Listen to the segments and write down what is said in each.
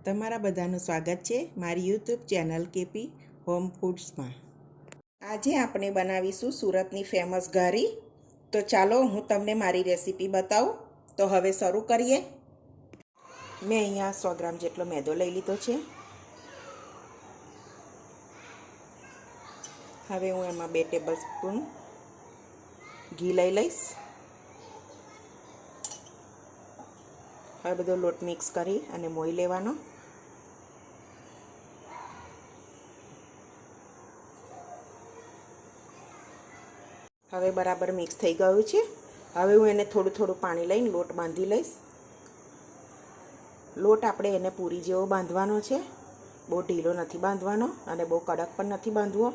તમારા બધાનું સ્વાગત છે મારી યુટ્યુબ ચેનલ કેપી હોમ ફૂડ્સમાં। આજે આપણે બનાવીશું સુરતની ફેમસ ઘારી। તો ચાલો હું તમને મારી રેસીપી બતાવું। તો હવે શરૂ કરીએ। મેં અહીંયા 100 ગ્રામ જેટલો મેદો લઈ લીધો છે। હવે હું એમાં 2 ટેબલ સ્પૂન ઘી લઈ લઈશ। હવે બધો લોટ મિક્સ કરી અને મોઈ લેવાનો। હવે બરાબર મિક્સ થઈ ગયું છે। હવે હું એને થોડું થોડું પાણી લઈને લોટ બાંધી લઈશ। લોટ આપણે એને પૂરી જેવો બાંધવાનો છે, બહુ ઢીલો નથી બાંધવાનો અને બહુ કડક પણ નથી બાંધવો।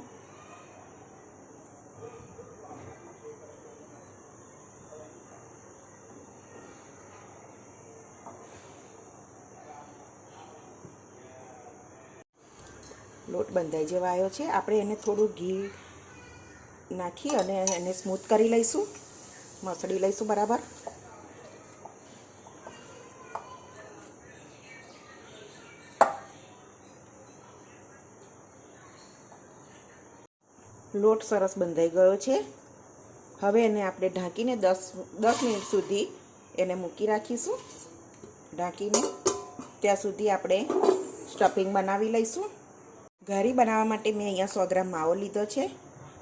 લોટ બંધાઈ જેવા આવ્યો છે। આપણે એને થોડું ઘી નાખી અને એને સ્મૂથ કરી લઈશું, મસળી લઈશું બરાબર। લોટ સરસ બંધાઈ ગયો છે। હવે એને આપણે ઢાંકીને 10 મિનિટ સુધી એને મૂકી રાખીશું ઢાંકીને। ત્યાં સુધી આપણે સ્ટફિંગ બનાવી લઈશું। ઘારી બનાવવા માટે મેં અહીંયા 100 ગ્રામ માવો લીધો છે,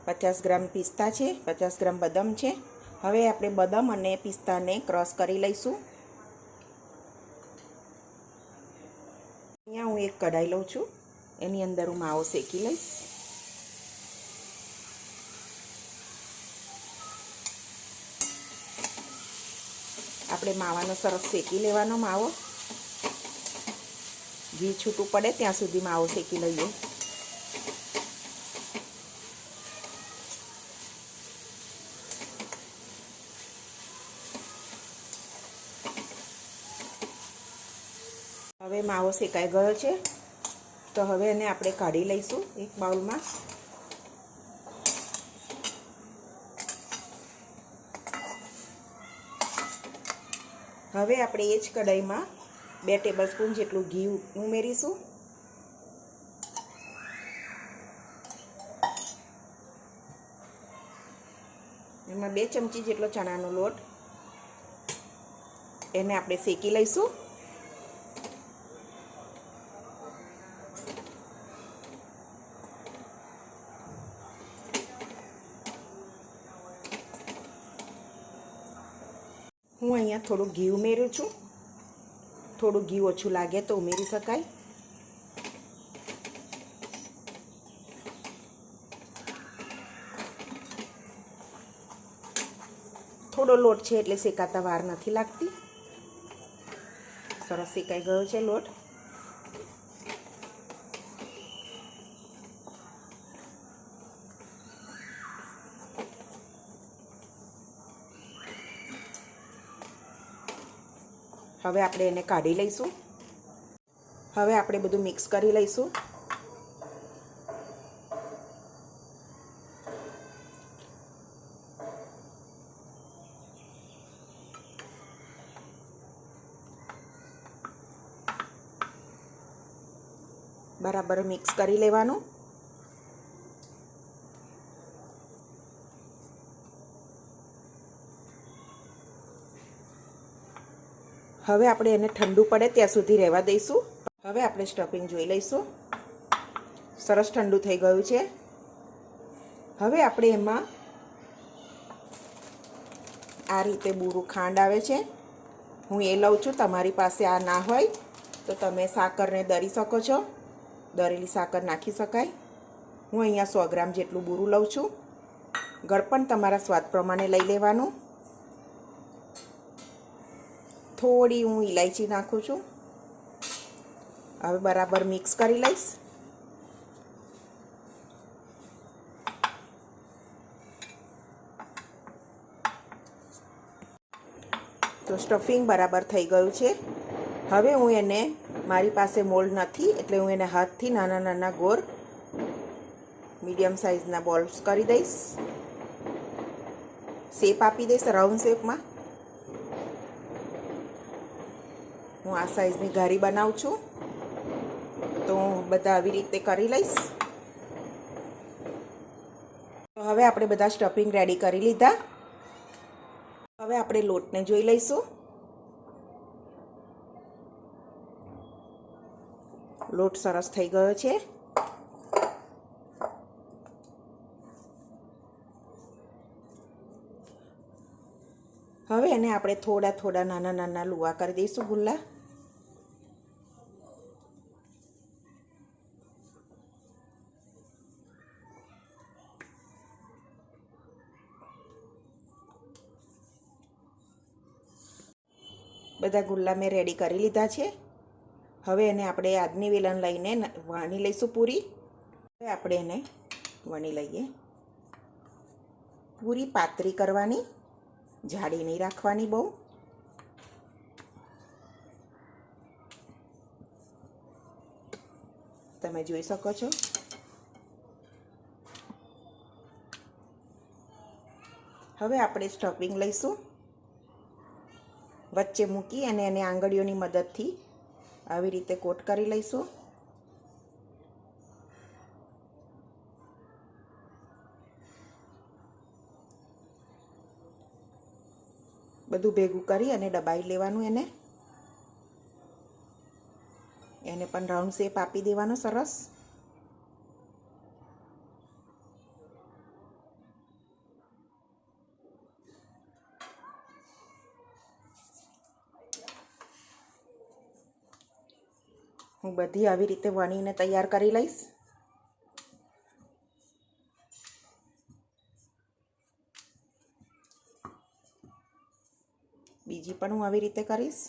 50 ગ્રામ પિસ્તા છે, 50 ગ્રામ બદામ છે। હવે આપણે બદામ અને પિસ્તાને ક્રશ કરી લઈશું। અહીંયા હું એક કઢાઈ લઉં છું, એની અંદર હું માવો શેકી લઈશ। આપણે માવાનો સરસ શેકી લેવાનો માવો, ઘી છૂટું પડે ત્યાં સુધી માવો શેકી લઈએ। હવે માવો શેકાઈ ગયો છે, તો હવે એને આપણે કાઢી લઈશું એક બાઉલમાં। હવે આપણે એ જ કઢાઈમાં 2 ટેબલ સ્પૂન જેટલું ઘી ઉમેરીશું। એમાં 2 ચમચી જેટલો ચણાનો લોટ, એને આપણે શેકી લઈશું। હું અહીંયા થોડું ઘી ઉમેરું છું, થોડું ઘી ઓછું લાગે તો ઉમેરી શકાય। થોડો લોટ છે એટલે શેકાતા વાર નથી લાગતી। સરસ શેકાઈ ગયો છે લોટ। હવે આપણે એને કાઢી લઈશું। હવે આપણે બધું મિક્સ કરી લઈશું। બરાબર મિક્સ કરી લેવાનું। હવે આપણે એને ઠંડુ પડે ત્યાં સુધી રહેવા દઈશું। હવે આપણે સ્ટફિંગ જોઈ લઈશું, સરસ ઠંડુ થઈ ગયું છે। હવે આપણે એમાં આ રીતે બૂરું ખાંડ આવે છે, હું એ લઉં છું। તમારી પાસે આ ના હોય તો તમે સાકરને દળી શકો છો, દળેલી સાકર નાખી શકાય। હું અહીંયા 100 ગ્રામ જેટલું બૂરું લઉં છું। ગળપણ તમારા સ્વાદ પ્રમાણે લઈ લેવાનું। થોડી હું ઇલાયચી નાખું છું। હવે બરાબર મિક્સ કરી લઈશ। તો સ્ટફિંગ બરાબર થઈ ગયું છે। હવે હું એને, મારી પાસે મોલ્ડ નથી એટલે હું એને હાથથી નાના નાના ગોળ મીડિયમ સાઇઝના બોલ્સ કરી દઈશ, શેપ આપી દઈશ રાઉન્ડ શેપમાં। હું આ સાઈઝની ઘારી બનાવું છું। તો બધા આવી રીતે કરી લઈશ. તો હવે આપણે બધા સ્ટફિંગ રેડી કરી લીધા. હવે આપણે લોટને જોઈ લઈશું. લોટ સરસ થઈ ગયો છે. હવે એને આપણે થોડા થોડા નાના નાના લુવા કરી દઈશું ગુલ્લા. બધા ગુલ્લા મેં રેડી કરી લીધા છે. હવે એને આપણે આજની વેલણ લઈને વણી લઈશું પૂરી. હવે આપણે એને વણી લઈએ. પૂરી પાતળી કરવાની, જાડી નહીં રાખવાની બહુ. તમે જોઈ શકો છો. હવે આપણે સ્ટફિંગ લઈશું. વચ્ચે મૂકી અને એને આંગળીઓની મદદથી આવી રીતે કોટ કરી લઈશું. બધું ભેગું કરી અને દબાઈ લેવાનું. એને પણ રાઉન્ડ શેપ આપી દેવાનો સરસ. હું બધી આવી રીતે વણીને તૈયાર કરી લઈશ. બીજી પણ હું આવી રીતે કરીશ.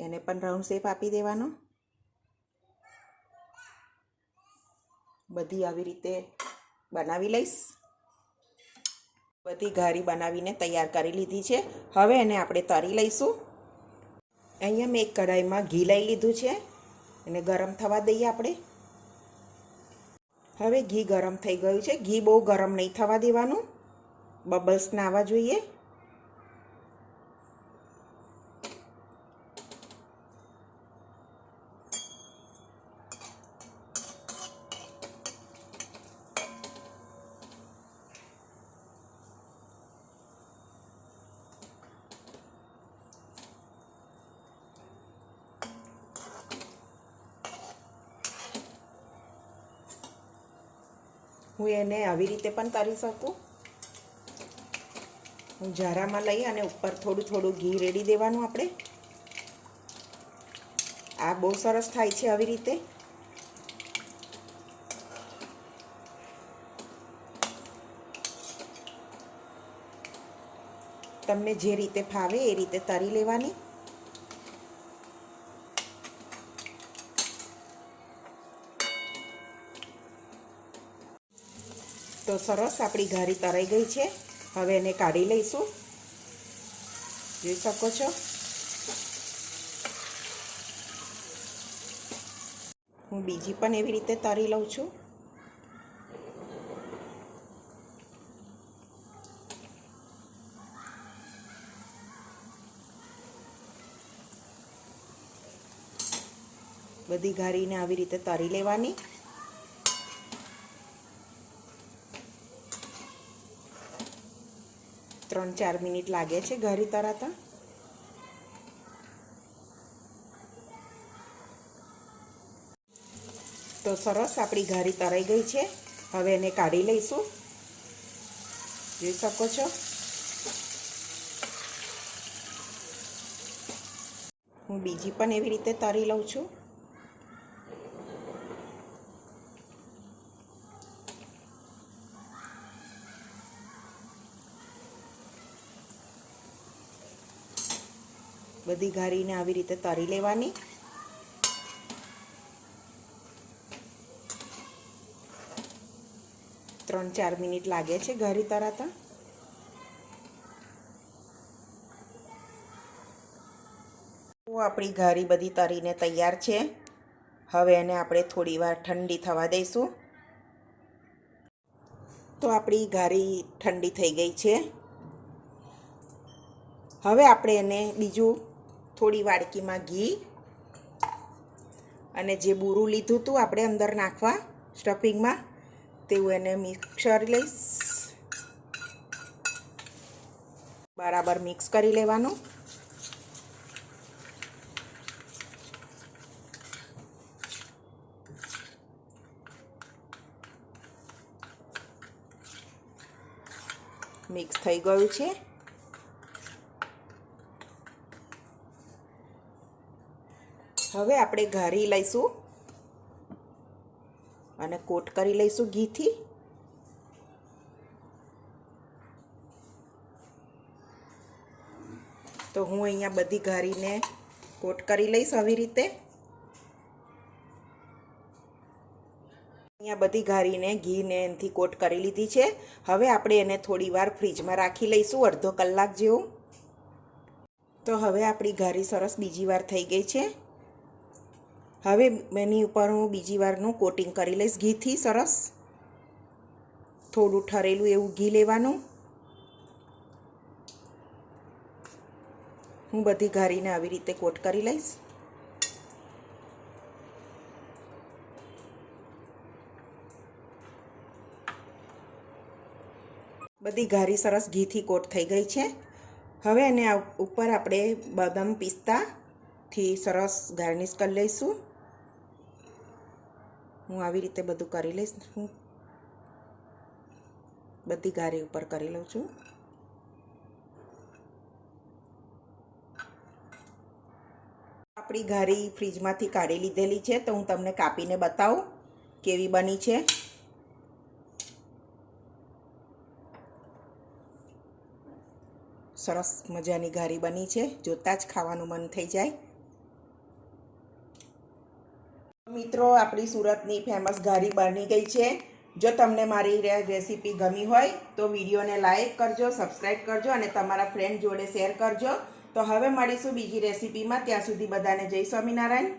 એને પણ રાઉન્ડ શેપ આપી દેવાનો. બધી આવી રીતે બનાવી લઈશ. બધી ઘારી બનાવીને તૈયાર કરી લીધી છે. હવે એને આપણે તળી લઈશું. અહીંયા મેં એક કઢાઈમાં ઘી લઈ લીધું છે. એને ગરમ થવા દઈએ આપણે. હવે ઘી ગરમ થઈ ગયું છે. ઘી બહુ ગરમ નહીં થવા દેવાનું, બબલ્સ ના આવવા જોઈએ. હું એને આવી રીતે પણ તળી શકું. હું ઝારામાં લઈ અને ઉપર થોડું થોડું ઘી રેડી દેવાનું આપણે. આ બહુ સરસ થાય છે આવી રીતે. તમને જે રીતે ફાવે એ રીતે તળી લેવાની. તો સરસ આપણી ઘારી તરાઈ ગઈ છે. હવે એને કાઢી લઈશું. જોઈ શકો છો. હું બીજી પણ એવી રીતે તળી લઉં છું. બધી ઘારીને આવી રીતે તળી લેવાની. ત્રણ 4 મિનિટ લાગે છે ઘારી તરાતા. તો સરસ આપણી ઘારી તરાઈ ગઈ છે. હવે એને કાઢી લઈશું. જોઈ શકો છો. હું બીજી પણ એવી રીતે તળી લઉં છું. બધી ઘારીને આવી રીતે તળી લેવાની. ત્રણ 4 મિનિટ લાગે છે ઘારી તરાતા. તો આપણી ઘારી બધી તરીને તૈયાર છે. હવે એને આપણે થોડીવાર ઠંડી થવા દઈશું. તો આપણી ઘારી ઠંડી થઈ ગઈ છે. હવે આપણે એને બીજું થોડી વાડકીમાં ઘી અને જે બૂરું લીધું હતું આપણે અંદર નાખવા સ્ટફિંગમાં તેવું એને મિક્સ કરી લઈશ. બરાબર મિક્સ કરી લેવાનું. મિક્સ થઈ ગયું છે. હવે આપણે ઘારી લઈશું અને કોટ કરી લઈશું ઘીથી. તો હું અહીંયા બધી ઘારીને કોટ કરી લઈશ આવી રીતે. અહીંયા બધી ઘારીને ઘીને એનાથી કોટ કરી લીધી છે. હવે આપણે એને થોડીવાર ફ્રીજમાં રાખી લઈશું, અડધો કલાક જેવું. તો હવે આપણી ઘારી સરસ બીજી વાર થઈ ગઈ છે. હવે એની ઉપર હું બીજી વારનું કોટિંગ કરી લઈશ ઘીથી. સરસ થોડું ઠરેલું એવું ઘી લેવાનું. હું બધી ઘારીને આવી રીતે કોટ કરી લઈશ. બધી ઘારી સરસ ઘીથી કોટ થઈ ગઈ છે. હવે એને ઉપર આપણે બદામ પિસ્તાથી સરસ ગાર્નિશ કરી લઈશું. હું આવી રીતે બધું કરી લઈશ. હું બધી ઘારી ઉપર કરી લઉં છું. આપણી ઘારી ફ્રીજમાંથી કાઢી લીધેલી છે, તો હું તમને કાપીને બતાવું કેવી બની છે. સરસ મજાની ઘારી બની છે, જોતાં જ ખાવાનું મન થઈ જાય. મિત્રો, આપણી સુરતની ફેમસ ઘારી બની ગઈ છે. જો તમને મારી રેસીપી ગમી હોય તો વિડીયોને લાઈક કરજો, સબસ્ક્રાઈબ કરજો અને તમારા ફ્રેન્ડ જોડે શેર કરજો. તો હવે મળીશું બીજી રેસીપીમાં. ત્યાં સુધી બધાને જય સ્વામિનારાયણ.